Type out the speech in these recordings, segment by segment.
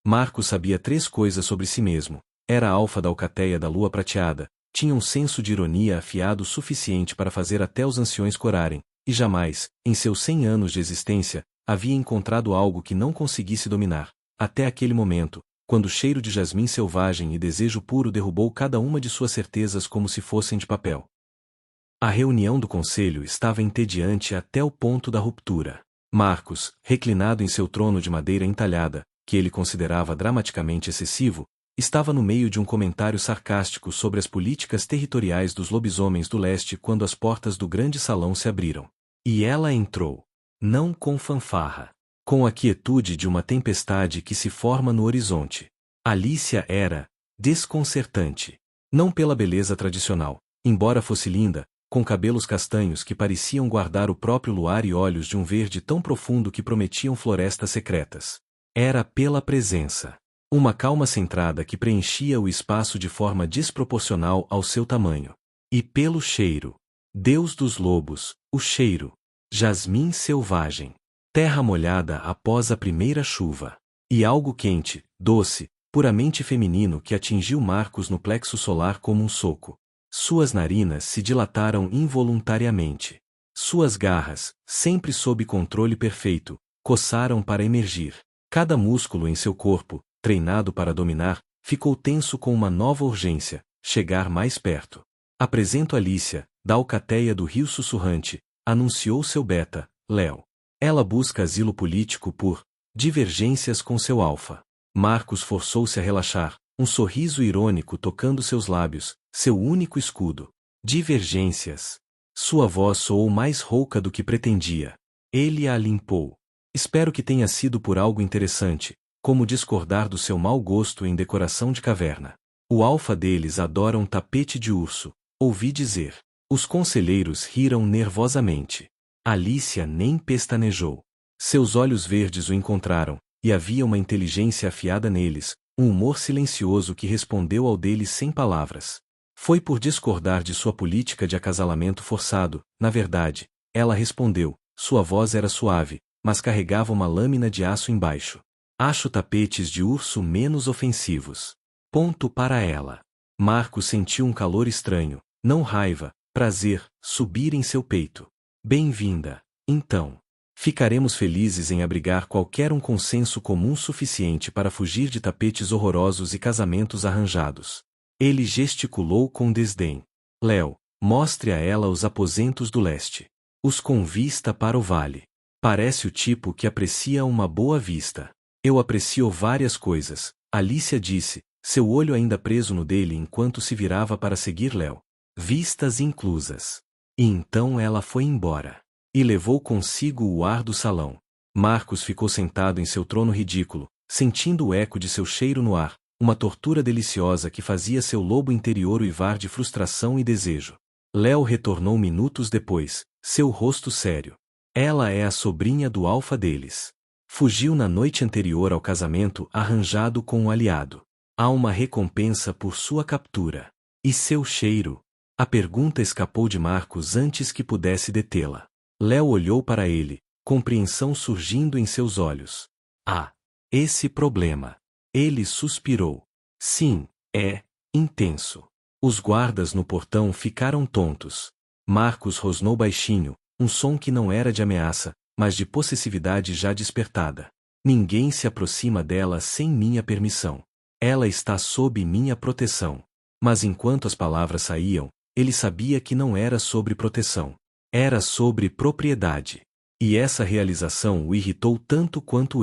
Marcos sabia 3 coisas sobre si mesmo. Era a alfa da alcateia da lua prateada, tinha um senso de ironia afiado o suficiente para fazer até os anciões corarem, e jamais, em seus 100 anos de existência, havia encontrado algo que não conseguisse dominar, até aquele momento, quando o cheiro de jasmim selvagem e desejo puro derrubou cada uma de suas certezas como se fossem de papel. A reunião do conselho estava entediante até o ponto da ruptura. Marcos, reclinado em seu trono de madeira entalhada, que ele considerava dramaticamente excessivo, estava no meio de um comentário sarcástico sobre as políticas territoriais dos lobisomens do leste quando as portas do grande salão se abriram. E ela entrou. Não com fanfarra. Com a quietude de uma tempestade que se forma no horizonte. Alicia era desconcertante. Não pela beleza tradicional, embora fosse linda, com cabelos castanhos que pareciam guardar o próprio luar e olhos de um verde tão profundo que prometiam florestas secretas. Era pela presença. Uma calma centrada que preenchia o espaço de forma desproporcional ao seu tamanho. E pelo cheiro. Deus dos lobos, o cheiro. Jasmim selvagem. Terra molhada após a primeira chuva. E algo quente, doce, puramente feminino que atingiu Marcos no plexo solar como um soco. Suas narinas se dilataram involuntariamente. Suas garras, sempre sob controle perfeito, coçaram para emergir. Cada músculo em seu corpo, treinado para dominar, ficou tenso com uma nova urgência, chegar mais perto. Apresento Alicia, da alcateia do Rio Sussurrante, anunciou seu beta, Léo. Ela busca asilo político por divergências com seu alfa. Marcos forçou-se a relaxar, um sorriso irônico tocando seus lábios, seu único escudo. Divergências. Sua voz soou mais rouca do que pretendia. Ele a limpou. Espero que tenha sido por algo interessante, como discordar do seu mau gosto em decoração de caverna. O alfa deles adora um tapete de urso, ouvi dizer. Os conselheiros riram nervosamente. Alicia nem pestanejou. Seus olhos verdes o encontraram, e havia uma inteligência afiada neles, um humor silencioso que respondeu ao deles sem palavras. Foi por discordar de sua política de acasalamento forçado, na verdade, ela respondeu, sua voz era suave, mas carregava uma lâmina de aço embaixo. Acho tapetes de urso menos ofensivos. Ponto para ela. Marcos sentiu um calor estranho, não raiva, prazer, subir em seu peito. Bem-vinda, então. Ficaremos felizes em abrigar qualquer um consenso comum suficiente para fugir de tapetes horrorosos e casamentos arranjados. Ele gesticulou com desdém. Léo, mostre a ela os aposentos do leste. Os com vista para o vale. Parece o tipo que aprecia uma boa vista. Eu aprecio várias coisas, Alicia disse, seu olho ainda preso no dele enquanto se virava para seguir Léo. Vistas inclusas. E então ela foi embora. E levou consigo o ar do salão. Marcos ficou sentado em seu trono ridículo, sentindo o eco de seu cheiro no ar, uma tortura deliciosa que fazia seu lobo interior uivar de frustração e desejo. Léo retornou minutos depois, seu rosto sério. Ela é a sobrinha do alfa deles. Fugiu na noite anterior ao casamento arranjado com um aliado. Há uma recompensa por sua captura. E seu cheiro? A pergunta escapou de Marcos antes que pudesse detê-la. Léo olhou para ele, compreensão surgindo em seus olhos. Ah, esse problema. Ele suspirou. Sim, é intenso. Os guardas no portão ficaram tontos. Marcos rosnou baixinho, um som que não era de ameaça, mas de possessividade já despertada. Ninguém se aproxima dela sem minha permissão. Ela está sob minha proteção. Mas enquanto as palavras saíam, ele sabia que não era sobre proteção. Era sobre propriedade. E essa realização o irritou tanto quanto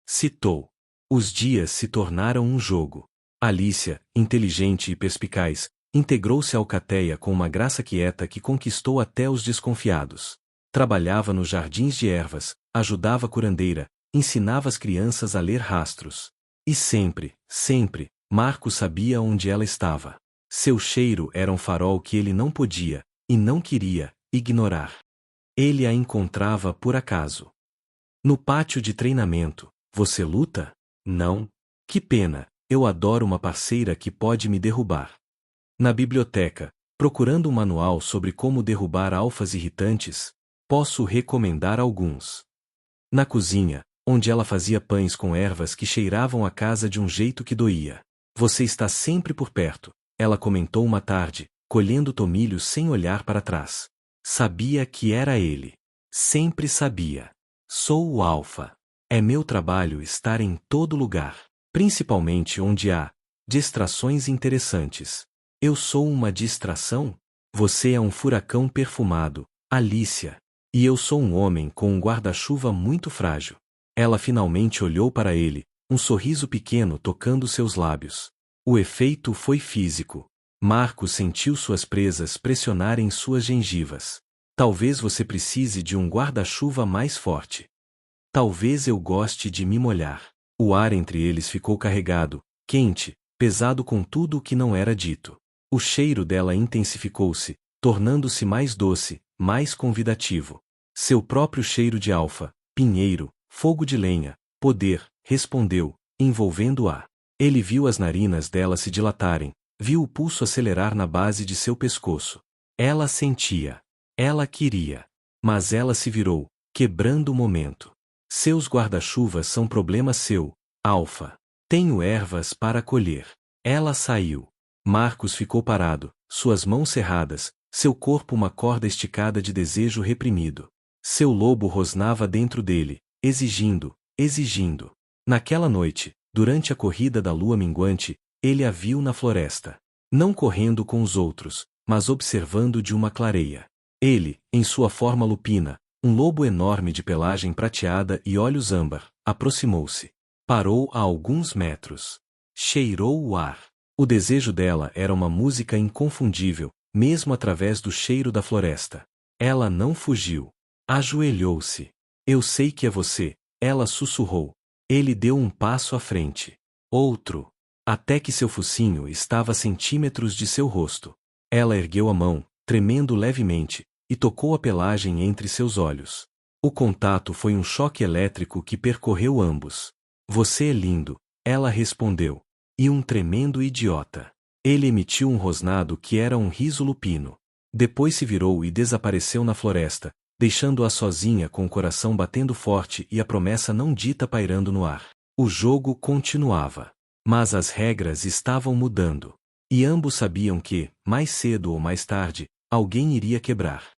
citou. Os dias se tornaram um jogo. Alicia, inteligente e perspicaz, integrou-se à alcateia com uma graça quieta que conquistou até os desconfiados. Trabalhava nos jardins de ervas, ajudava a curandeira, ensinava as crianças a ler rastros. E sempre, Marcos sabia onde ela estava. Seu cheiro era um farol que ele não podia, e não queria, ignorar. Ele a encontrava por acaso. No pátio de treinamento, você luta? Não? Que pena, eu adoro uma parceira que pode me derrubar. Na biblioteca, procurando um manual sobre como derrubar alfas irritantes, posso recomendar alguns. Na cozinha, onde ela fazia pães com ervas que cheiravam a casa de um jeito que doía. Você está sempre por perto, ela comentou uma tarde, colhendo tomilhos sem olhar para trás. Sabia que era ele. Sempre sabia. Sou o Alfa. É meu trabalho estar em todo lugar, principalmente onde há distrações interessantes. Eu sou uma distração? Você é um furacão perfumado, Alicia. E eu sou um homem com um guarda-chuva muito frágil. Ela finalmente olhou para ele, um sorriso pequeno tocando seus lábios. O efeito foi físico. Marcos sentiu suas presas pressionarem suas gengivas. Talvez você precise de um guarda-chuva mais forte. Talvez eu goste de me molhar. O ar entre eles ficou carregado, quente, pesado com tudo o que não era dito. O cheiro dela intensificou-se, tornando-se mais doce, mais convidativo. Seu próprio cheiro de alfa, pinheiro, fogo de lenha, poder, respondeu, envolvendo-a. Ele viu as narinas dela se dilatarem, viu o pulso acelerar na base de seu pescoço. Ela sentia. Ela queria. Mas ela se virou, quebrando o momento. Seus guarda-chuvas são problema seu, Alfa. Tenho ervas para colher. Ela saiu. Marcos ficou parado, suas mãos cerradas, seu corpo uma corda esticada de desejo reprimido. Seu lobo rosnava dentro dele, exigindo, exigindo. Naquela noite, durante a corrida da lua minguante, ele a viu na floresta. Não correndo com os outros, mas observando de uma clareia. Ele, em sua forma lupina, um lobo enorme de pelagem prateada e olhos âmbar, aproximou-se. Parou a alguns metros. Cheirou o ar. O desejo dela era uma música inconfundível, mesmo através do cheiro da floresta. Ela não fugiu. Ajoelhou-se. Eu sei que é você, ela sussurrou. Ele deu um passo à frente. Outro. Até que seu focinho estava a centímetros de seu rosto. Ela ergueu a mão, tremendo levemente, e tocou a pelagem entre seus olhos. O contato foi um choque elétrico que percorreu ambos. Você é lindo, ela respondeu. E um tremendo idiota. Ele emitiu um rosnado que era um riso lupino. Depois se virou e desapareceu na floresta, deixando-a sozinha com o coração batendo forte e a promessa não dita pairando no ar. O jogo continuava. Mas as regras estavam mudando. E ambos sabiam que, mais cedo ou mais tarde, alguém iria quebrar.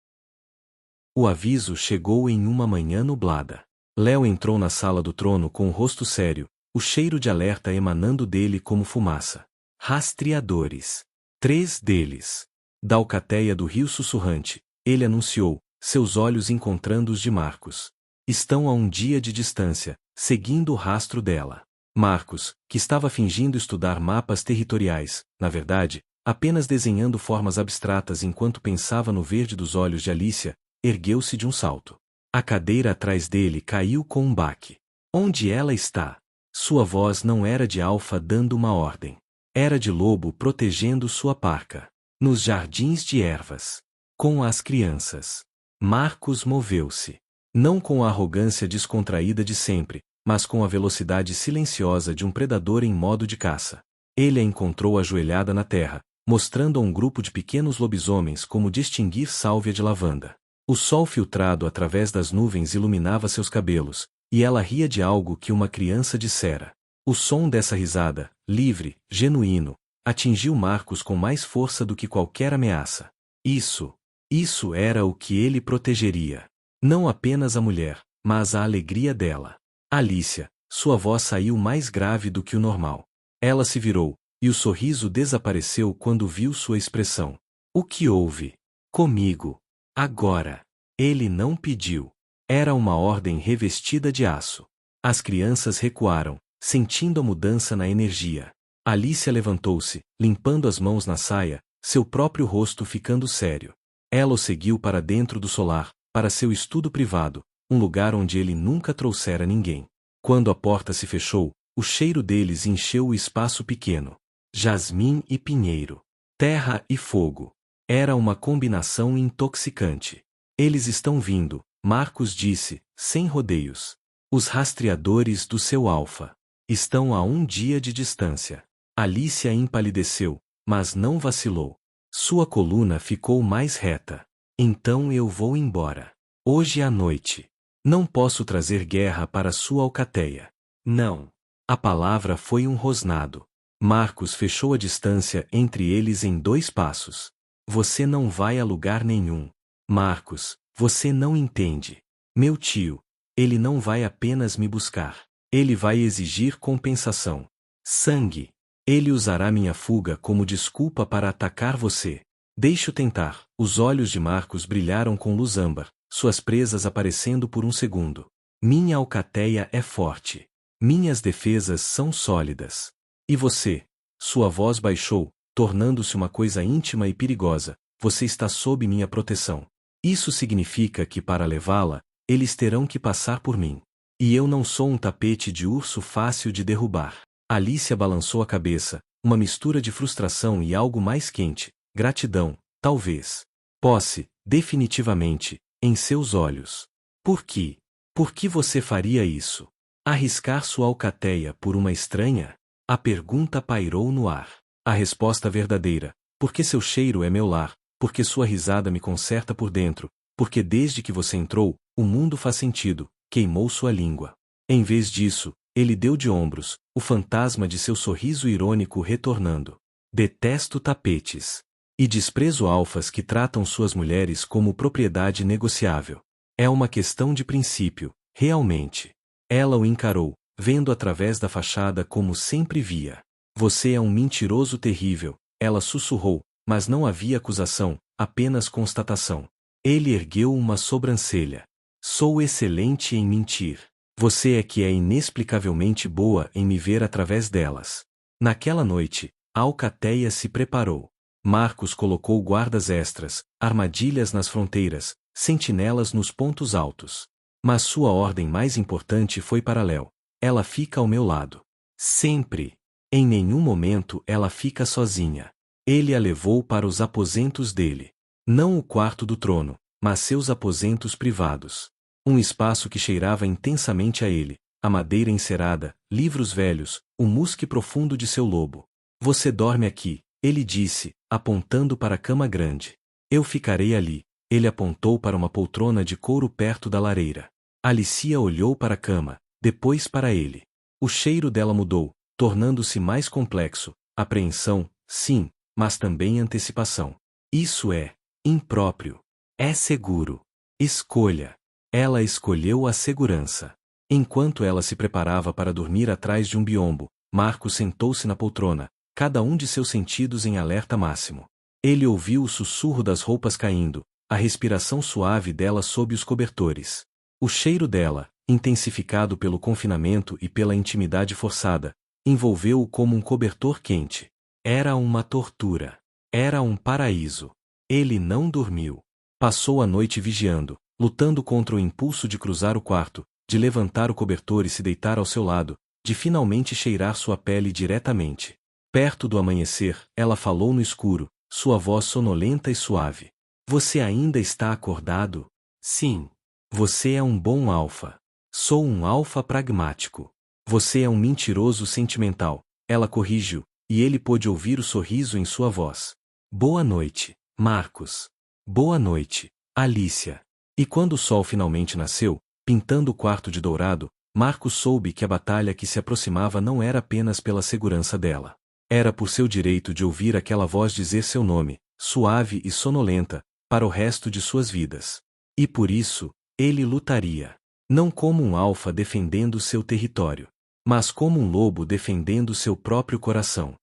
O aviso chegou em uma manhã nublada. Léo entrou na sala do trono com o rosto sério, o cheiro de alerta emanando dele como fumaça. Rastreadores. 3 deles. Da alcateia do rio sussurrante, ele anunciou, seus olhos encontrando os de Marcos. Estão a um dia de distância, seguindo o rastro dela. Marcos, que estava fingindo estudar mapas territoriais, na verdade, apenas desenhando formas abstratas enquanto pensava no verde dos olhos de Alicia, ergueu-se de um salto. A cadeira atrás dele caiu com um baque. Onde ela está? Sua voz não era de alfa dando uma ordem. Era de lobo protegendo sua parca. Nos jardins de ervas. Com as crianças. Marcos moveu-se. Não com a arrogância descontraída de sempre, mas com a velocidade silenciosa de um predador em modo de caça. Ele a encontrou ajoelhada na terra, mostrando a um grupo de pequenos lobisomens como distinguir sálvia de lavanda. O sol filtrado através das nuvens iluminava seus cabelos, e ela ria de algo que uma criança dissera. O som dessa risada, livre, genuíno, atingiu Marcos com mais força do que qualquer ameaça. Isso era o que ele protegeria. Não apenas a mulher, mas a alegria dela. Alicia, sua voz saiu mais grave do que o normal. Ela se virou, e o sorriso desapareceu quando viu sua expressão. O que houve? Comigo. Agora. Ele não pediu. Era uma ordem revestida de aço. As crianças recuaram, sentindo a mudança na energia. Alicia levantou-se, limpando as mãos na saia, seu próprio rosto ficando sério. Ela o seguiu para dentro do solar, para seu estudo privado, um lugar onde ele nunca trouxera ninguém. Quando a porta se fechou, o cheiro deles encheu o espaço pequeno. Jasmim e pinheiro. Terra e fogo. Era uma combinação intoxicante. Eles estão vindo, Marcos disse, sem rodeios. Os rastreadores do seu alfa. Estão a um dia de distância. Alicia empalideceu, mas não vacilou. Sua coluna ficou mais reta. Então eu vou embora. Hoje à noite. Não posso trazer guerra para sua alcateia. Não. A palavra foi um rosnado. Marcos fechou a distância entre eles em 2 passos. Você não vai a lugar nenhum. Marcos, você não entende. Meu tio, ele não vai apenas me buscar. Ele vai exigir compensação. Sangue. Ele usará minha fuga como desculpa para atacar você. Deixe-o tentar. Os olhos de Marcos brilharam com luz âmbar, suas presas aparecendo por um segundo. Minha alcateia é forte. Minhas defesas são sólidas. E você? Sua voz baixou, tornando-se uma coisa íntima e perigosa. Você está sob minha proteção. Isso significa que para levá-la, eles terão que passar por mim. E eu não sou um tapete de urso fácil de derrubar. Alicia balançou a cabeça, uma mistura de frustração e algo mais quente, gratidão, talvez. Posse, definitivamente, em seus olhos. Por quê? Por que você faria isso? Arriscar sua alcateia por uma estranha? A pergunta pairou no ar. A resposta verdadeira: porque seu cheiro é meu lar, porque sua risada me conserta por dentro, porque desde que você entrou, o mundo faz sentido, queimou sua língua. Em vez disso, ele deu de ombros, o fantasma de seu sorriso irônico retornando. Detesto tapetes. E desprezo alfas que tratam suas mulheres como propriedade negociável. É uma questão de princípio, realmente. Ela o encarou, vendo através da fachada como sempre via. Você é um mentiroso terrível, ela sussurrou, mas não havia acusação, apenas constatação. Ele ergueu uma sobrancelha. Sou excelente em mentir. Você é que é inexplicavelmente boa em me ver através delas. Naquela noite, a alcateia se preparou. Marcos colocou guardas extras, armadilhas nas fronteiras, sentinelas nos pontos altos. Mas sua ordem mais importante foi para Léo. Ela fica ao meu lado. Sempre. Em nenhum momento ela fica sozinha. Ele a levou para os aposentos dele. Não o quarto do trono, mas seus aposentos privados. Um espaço que cheirava intensamente a ele, a madeira encerada, livros velhos, o musque profundo de seu lobo. Você dorme aqui, ele disse, apontando para a cama grande. Eu ficarei ali. Ele apontou para uma poltrona de couro perto da lareira. Alicia olhou para a cama, depois para ele. O cheiro dela mudou, tornando-se mais complexo. Apreensão, sim, mas também antecipação. Isso é impróprio. É seguro. Escolha. Ela escolheu a segurança. Enquanto ela se preparava para dormir atrás de um biombo, Marcos sentou-se na poltrona, cada um de seus sentidos em alerta máximo. Ele ouviu o sussurro das roupas caindo, a respiração suave dela sob os cobertores. O cheiro dela, intensificado pelo confinamento e pela intimidade forçada, envolveu-o como um cobertor quente. Era uma tortura. Era um paraíso. Ele não dormiu. Passou a noite vigiando, lutando contra o impulso de cruzar o quarto, de levantar o cobertor e se deitar ao seu lado, de finalmente cheirar sua pele diretamente. Perto do amanhecer, ela falou no escuro, sua voz sonolenta e suave. Você ainda está acordado? Sim. Você é um bom alfa. Sou um alfa pragmático. Você é um mentiroso sentimental. Ela corrigiu, e ele pôde ouvir o sorriso em sua voz. Boa noite, Marcos. Boa noite, Alicia. E quando o sol finalmente nasceu, pintando o quarto de dourado, Marcos soube que a batalha que se aproximava não era apenas pela segurança dela. Era por seu direito de ouvir aquela voz dizer seu nome, suave e sonolenta, para o resto de suas vidas. E por isso, ele lutaria. Não como um alfa defendendo seu território, mas como um lobo defendendo seu próprio coração.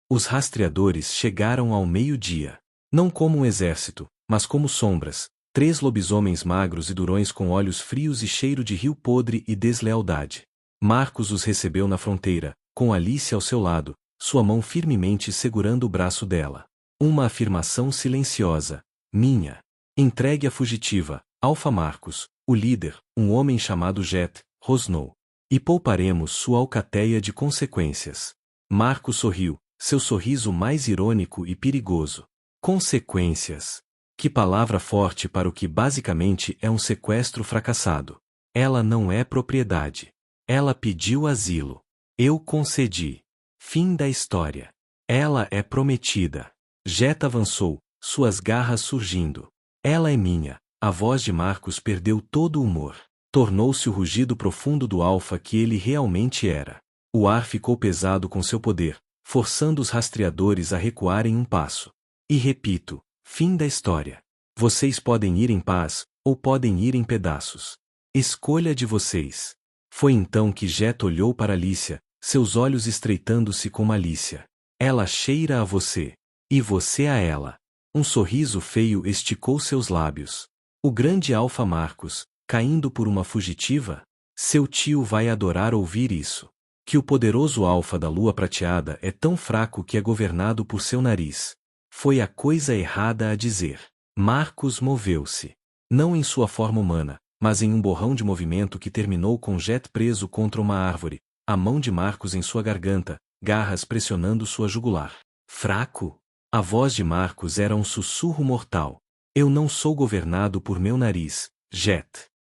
Os rastreadores chegaram ao meio-dia. Não como um exército, mas como sombras, 3 lobisomens magros e durões com olhos frios e cheiro de rio podre e deslealdade. Marcos os recebeu na fronteira, com Alicia ao seu lado, sua mão firmemente segurando o braço dela. Uma afirmação silenciosa. Minha. Entregue a fugitiva, Alfa Marcos, o líder, um homem chamado Jet, rosnou. E pouparemos sua alcateia de consequências. Marcos sorriu, seu sorriso mais irônico e perigoso. Consequências. Que palavra forte para o que basicamente é um sequestro fracassado. Ela não é propriedade. Ela pediu asilo. Eu concedi. Fim da história. Ela é prometida. Jet avançou, suas garras surgindo. Ela é minha, A voz de Marcos perdeu todo o humor. Tornou-se o rugido profundo do alfa que ele realmente era. O ar ficou pesado com seu poder, forçando os rastreadores a recuarem um passo. E repito, fim da história. Vocês podem ir em paz, ou podem ir em pedaços. Escolha de vocês. Foi então que Jet olhou para Alicia, seus olhos estreitando-se com malícia. Ela cheira a você. E você a ela. Um sorriso feio esticou seus lábios. O grande alfa Marcos, caindo por uma fugitiva? Seu tio vai adorar ouvir isso. Que o poderoso alfa da lua prateada é tão fraco que é governado por seu nariz. Foi a coisa errada a dizer. Marcos moveu-se. Não em sua forma humana, mas em um borrão de movimento que terminou com Jet preso contra uma árvore, a mão de Marcos em sua garganta, garras pressionando sua jugular. Fraco? A voz de Marcos era um sussurro mortal. Eu não sou governado por meu nariz, Jet.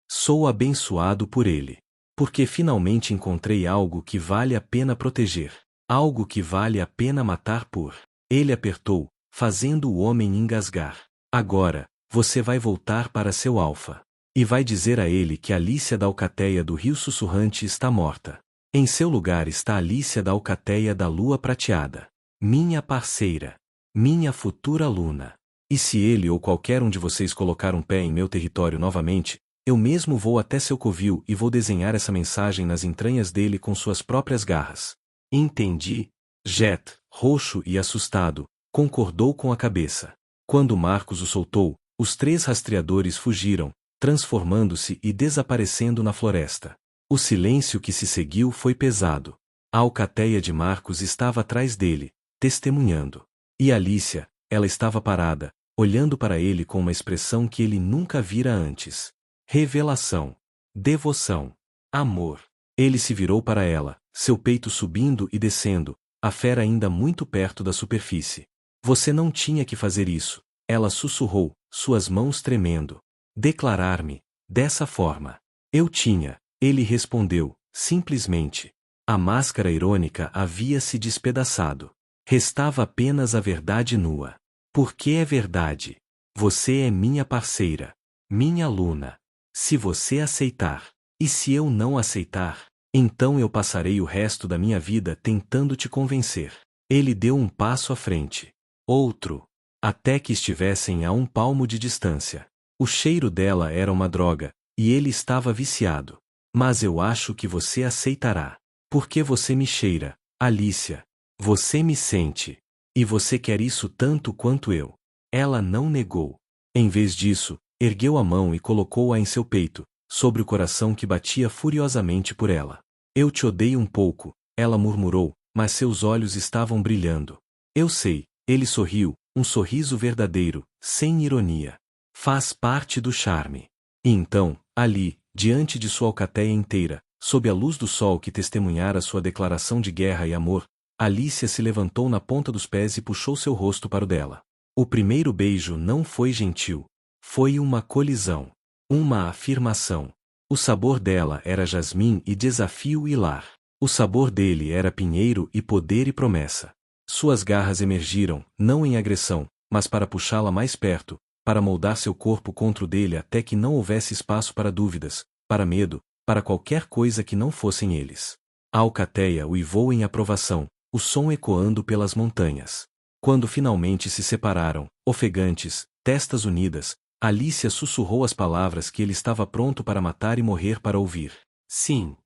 Sou abençoado por ele. Porque finalmente encontrei algo que vale a pena proteger. Algo que vale a pena matar por. Ele apertou, fazendo o homem engasgar. Agora, você vai voltar para seu alfa. E vai dizer a ele que Alicia da Alcateia do Rio Sussurrante está morta. Em seu lugar está Alicia da Alcateia da Lua Prateada. Minha parceira. Minha futura Luna. E se ele ou qualquer um de vocês colocar um pé em meu território novamente, eu mesmo vou até seu covil e vou desenhar essa mensagem nas entranhas dele com suas próprias garras. Entendi. Jet, roxo e assustado, concordou com a cabeça. Quando Marcos o soltou, os 3 rastreadores fugiram, transformando-se e desaparecendo na floresta. O silêncio que se seguiu foi pesado. A alcateia de Marcos estava atrás dele, testemunhando. E Alicia, ela estava parada, olhando para ele com uma expressão que ele nunca vira antes. Revelação. Devoção. Amor. Ele se virou para ela, seu peito subindo e descendo, a fera ainda muito perto da superfície. Você não tinha que fazer isso, ela sussurrou, suas mãos tremendo. Declarar-me, dessa forma. Eu tinha, ele respondeu, simplesmente. A máscara irônica havia se despedaçado. Restava apenas a verdade nua. Porque é verdade. Você é minha parceira. Minha Luna. Se você aceitar. E se eu não aceitar, então eu passarei o resto da minha vida tentando te convencer. Ele deu um passo à frente. Outro. Até que estivessem a um palmo de distância. O cheiro dela era uma droga, e ele estava viciado. Mas eu acho que você aceitará. Porque você me cheira, Alicia. Você me sente. E você quer isso tanto quanto eu. Ela não negou. Em vez disso, ergueu a mão e colocou-a em seu peito, sobre o coração que batia furiosamente por ela. Eu te odeio um pouco, ela murmurou, mas seus olhos estavam brilhando. Eu sei, ele sorriu, um sorriso verdadeiro, sem ironia. Faz parte do charme. E então, ali, diante de sua alcateia inteira, sob a luz do sol que testemunhara sua declaração de guerra e amor, Alicia se levantou na ponta dos pés e puxou seu rosto para o dela. O primeiro beijo não foi gentil. Foi uma colisão. Uma afirmação. O sabor dela era jasmim e desafio e lar. O sabor dele era pinheiro e poder e promessa. Suas garras emergiram, não em agressão, mas para puxá-la mais perto, para moldar seu corpo contra o dele até que não houvesse espaço para dúvidas, para medo, para qualquer coisa que não fossem eles. A alcateia uivou em aprovação, o som ecoando pelas montanhas. Quando finalmente se separaram, ofegantes, testas unidas, Alicia sussurrou as palavras que ele estava pronto para matar e morrer para ouvir. Sim.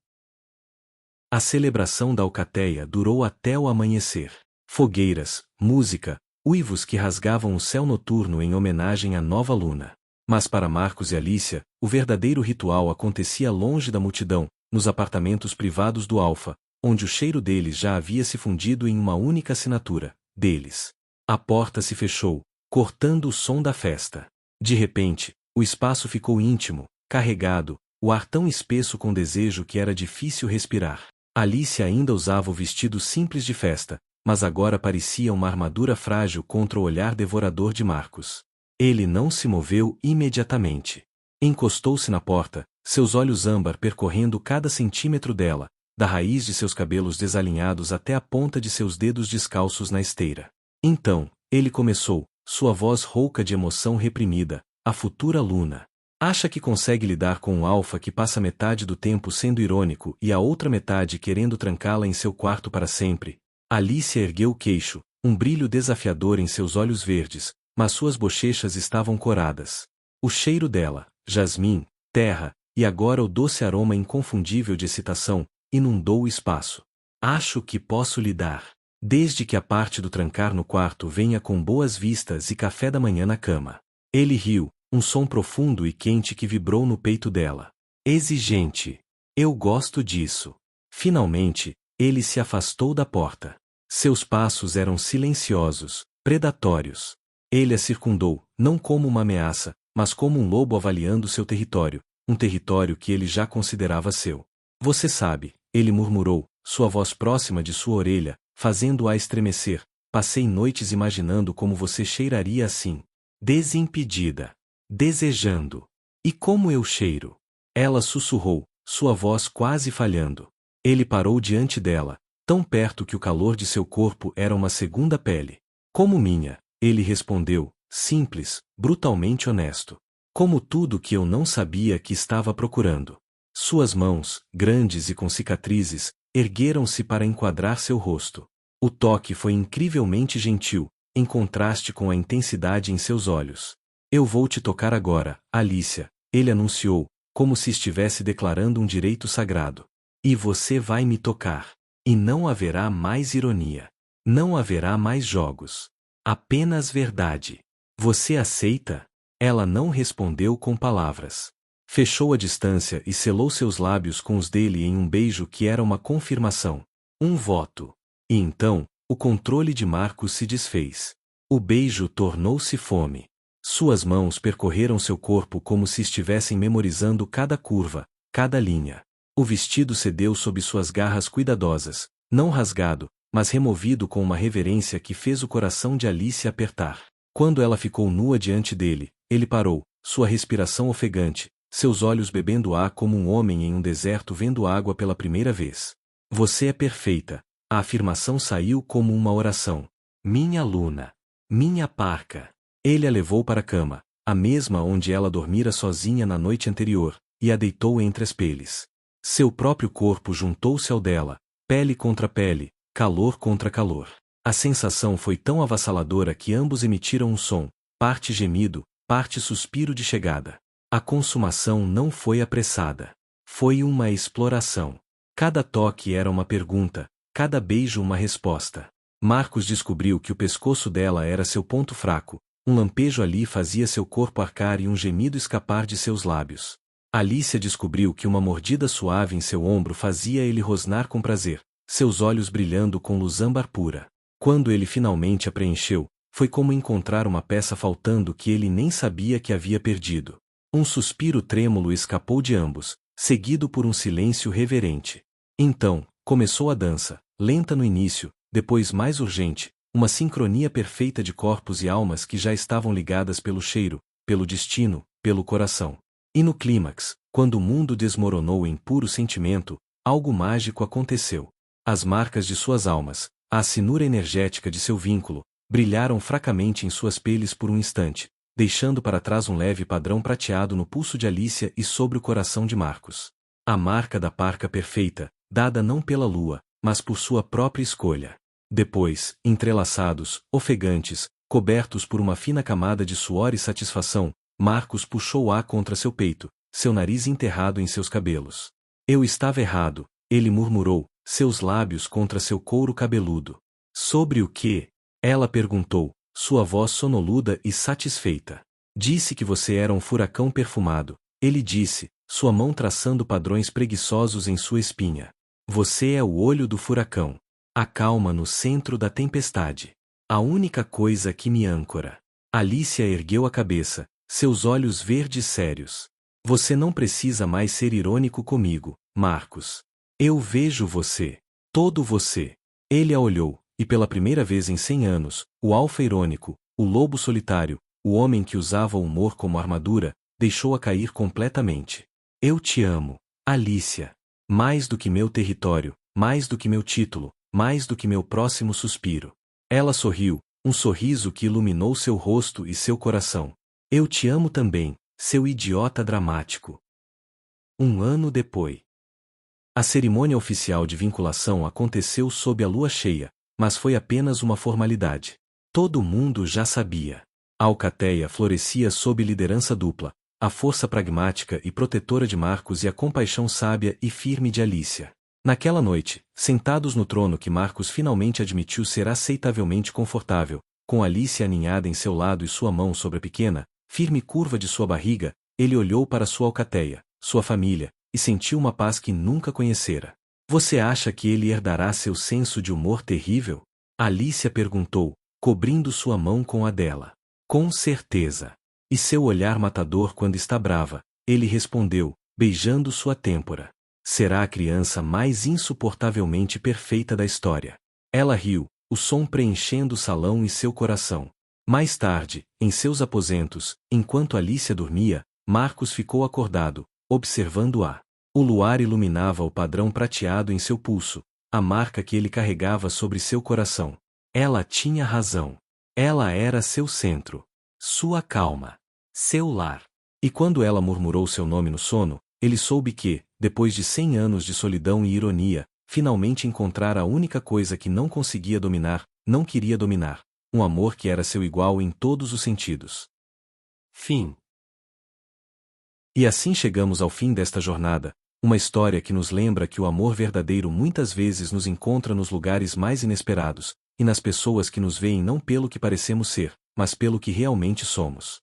A celebração da alcateia durou até o amanhecer. Fogueiras, música, uivos que rasgavam o céu noturno em homenagem à nova luna. Mas para Marcos e Alicia, o verdadeiro ritual acontecia longe da multidão, nos apartamentos privados do Alfa, onde o cheiro deles já havia se fundido em uma única assinatura, deles. A porta se fechou, cortando o som da festa. De repente, o espaço ficou íntimo, carregado, o ar tão espesso com desejo que era difícil respirar. Alicia ainda usava o vestido simples de festa, mas agora parecia uma armadura frágil contra o olhar devorador de Marcos. Ele não se moveu imediatamente. Encostou-se na porta, seus olhos âmbar percorrendo cada centímetro dela, da raiz de seus cabelos desalinhados até a ponta de seus dedos descalços na esteira. Então, ele começou, sua voz rouca de emoção reprimida, a futura Luna. Acha que consegue lidar com um alfa que passa metade do tempo sendo irônico e a outra metade querendo trancá-la em seu quarto para sempre? Alicia ergueu o queixo, um brilho desafiador em seus olhos verdes, mas suas bochechas estavam coradas. O cheiro dela, jasmim, terra, e agora o doce aroma inconfundível de excitação, inundou o espaço. Acho que posso lidar. Desde que a parte do trancar no quarto venha com boas vistas e café da manhã na cama. Ele riu, um som profundo e quente que vibrou no peito dela. Exigente. Eu gosto disso. Finalmente, ele se afastou da porta. Seus passos eram silenciosos, predatórios. Ele a circundou, não como uma ameaça, mas como um lobo avaliando seu território, um território que ele já considerava seu. Você sabe, ele murmurou, sua voz próxima de sua orelha, fazendo-a estremecer. Passei noites imaginando como você cheiraria assim. Desimpedida. Desejando. E como eu cheiro? Ela sussurrou, sua voz quase falhando. Ele parou diante dela, tão perto que o calor de seu corpo era uma segunda pele. Como minha, ele respondeu, simples, brutalmente honesto. Como tudo que eu não sabia que estava procurando. Suas mãos, grandes e com cicatrizes, ergueram-se para enquadrar seu rosto. O toque foi incrivelmente gentil, em contraste com a intensidade em seus olhos. Eu vou te tocar agora, Alicia, ele anunciou, como se estivesse declarando um direito sagrado. E você vai me tocar. E não haverá mais ironia. Não haverá mais jogos. Apenas verdade. Você aceita? Ela não respondeu com palavras. Fechou a distância e selou seus lábios com os dele em um beijo que era uma confirmação. Um voto. E então, o controle de Marcos se desfez. O beijo tornou-se fome. Suas mãos percorreram seu corpo como se estivessem memorizando cada curva, cada linha. O vestido cedeu sob suas garras cuidadosas, não rasgado, mas removido com uma reverência que fez o coração de Alice apertar. Quando ela ficou nua diante dele, ele parou, sua respiração ofegante, seus olhos bebendo ar como um homem em um deserto vendo água pela primeira vez. Você é perfeita. A afirmação saiu como uma oração. Minha Luna. Minha parca. Ele a levou para a cama, a mesma onde ela dormira sozinha na noite anterior, e a deitou entre as peles. Seu próprio corpo juntou-se ao dela, pele contra pele, calor contra calor. A sensação foi tão avassaladora que ambos emitiram um som, parte gemido, parte suspiro de chegada. A consumação não foi apressada. Foi uma exploração. Cada toque era uma pergunta, cada beijo uma resposta. Marcos descobriu que o pescoço dela era seu ponto fraco, um lampejo ali fazia seu corpo arcar e um gemido escapar de seus lábios. Alicia descobriu que uma mordida suave em seu ombro fazia ele rosnar com prazer, seus olhos brilhando com luz âmbar pura. Quando ele finalmente a preencheu, foi como encontrar uma peça faltando que ele nem sabia que havia perdido. Um suspiro trêmulo escapou de ambos, seguido por um silêncio reverente. Então, começou a dança, lenta no início, depois mais urgente, uma sincronia perfeita de corpos e almas que já estavam ligadas pelo cheiro, pelo destino, pelo coração. E no clímax, quando o mundo desmoronou em puro sentimento, algo mágico aconteceu. As marcas de suas almas, a assinura energética de seu vínculo, brilharam fracamente em suas peles por um instante, deixando para trás um leve padrão prateado no pulso de Alicia e sobre o coração de Marcos. A marca da parca perfeita, dada não pela lua, mas por sua própria escolha. Depois, entrelaçados, ofegantes, cobertos por uma fina camada de suor e satisfação, Marcos puxou-a contra seu peito, seu nariz enterrado em seus cabelos. Eu estava errado, ele murmurou, seus lábios contra seu couro cabeludo. Sobre o quê? Ela perguntou, sua voz sonoluda e satisfeita. Disse que você era um furacão perfumado, ele disse, sua mão traçando padrões preguiçosos em sua espinha. Você é o olho do furacão. A calma no centro da tempestade. A única coisa que me âncora. Alicia ergueu a cabeça, seus olhos verdes sérios. Você não precisa mais ser irônico comigo, Marcos. Eu vejo você. Todo você. Ele a olhou, e pela primeira vez em 100 anos, o alfa irônico, o lobo solitário, o homem que usava o humor como armadura, deixou-a cair completamente. Eu te amo, Alicia. Mais do que meu território, mais do que meu título, mais do que meu próximo suspiro. Ela sorriu, um sorriso que iluminou seu rosto e seu coração. Eu te amo também, Seu idiota dramático. Um ano depois. A cerimônia oficial de vinculação aconteceu sob a lua cheia, mas foi apenas uma formalidade. Todo mundo já sabia. A alcateia florescia sob liderança dupla, a força pragmática e protetora de Marcos e a compaixão sábia e firme de Alicia. Naquela noite, sentados no trono que Marcos finalmente admitiu ser aceitavelmente confortável, com Alicia aninhada em seu lado e sua mão sobre a pequena, firme curva de sua barriga, ele olhou para sua alcateia, sua família, e sentiu uma paz que nunca conhecera. Você acha que ele herdará seu senso de humor terrível? Alicia perguntou, cobrindo sua mão com a dela. Com certeza. E seu olhar matador quando está brava? Ele respondeu, beijando sua têmpora. Será a criança mais insuportavelmente perfeita da história. Ela riu, o som preenchendo o salão e seu coração. Mais tarde, em seus aposentos, enquanto Alicia dormia, Marcos ficou acordado, observando-a. O luar iluminava o padrão prateado em seu pulso, a marca que ele carregava sobre seu coração. Ela tinha razão. Ela era seu centro. Sua calma. Seu lar. E quando ela murmurou seu nome no sono, ele soube que, depois de 100 anos de solidão e ironia, finalmente encontrara a única coisa que não conseguia dominar, não queria dominar. Um amor que era seu igual em todos os sentidos. Fim. E assim chegamos ao fim desta jornada, uma história que nos lembra que o amor verdadeiro muitas vezes nos encontra nos lugares mais inesperados, e nas pessoas que nos veem não pelo que parecemos ser, mas pelo que realmente somos.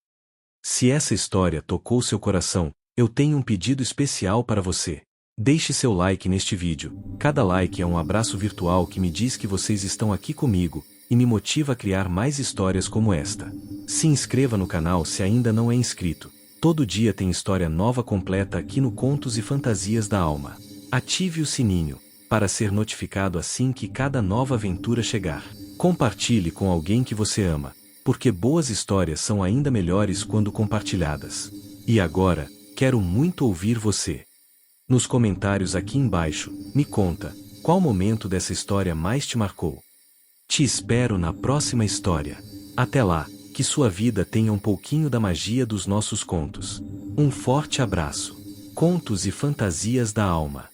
Se essa história tocou seu coração, eu tenho um pedido especial para você. Deixe seu like neste vídeo. Cada like é um abraço virtual que me diz que vocês estão aqui comigo, e me motiva a criar mais histórias como esta. Se inscreva no canal se ainda não é inscrito. Todo dia tem história nova completa aqui no Contos e Fantasias da Alma. Ative o sininho, para ser notificado assim que cada nova aventura chegar. Compartilhe com alguém que você ama, porque boas histórias são ainda melhores quando compartilhadas. E agora, quero muito ouvir você. Nos comentários aqui embaixo, me conta, qual momento dessa história mais te marcou? Te espero na próxima história. Até lá, que sua vida tenha um pouquinho da magia dos nossos contos. Um forte abraço. Contos e Fantasias da Alma.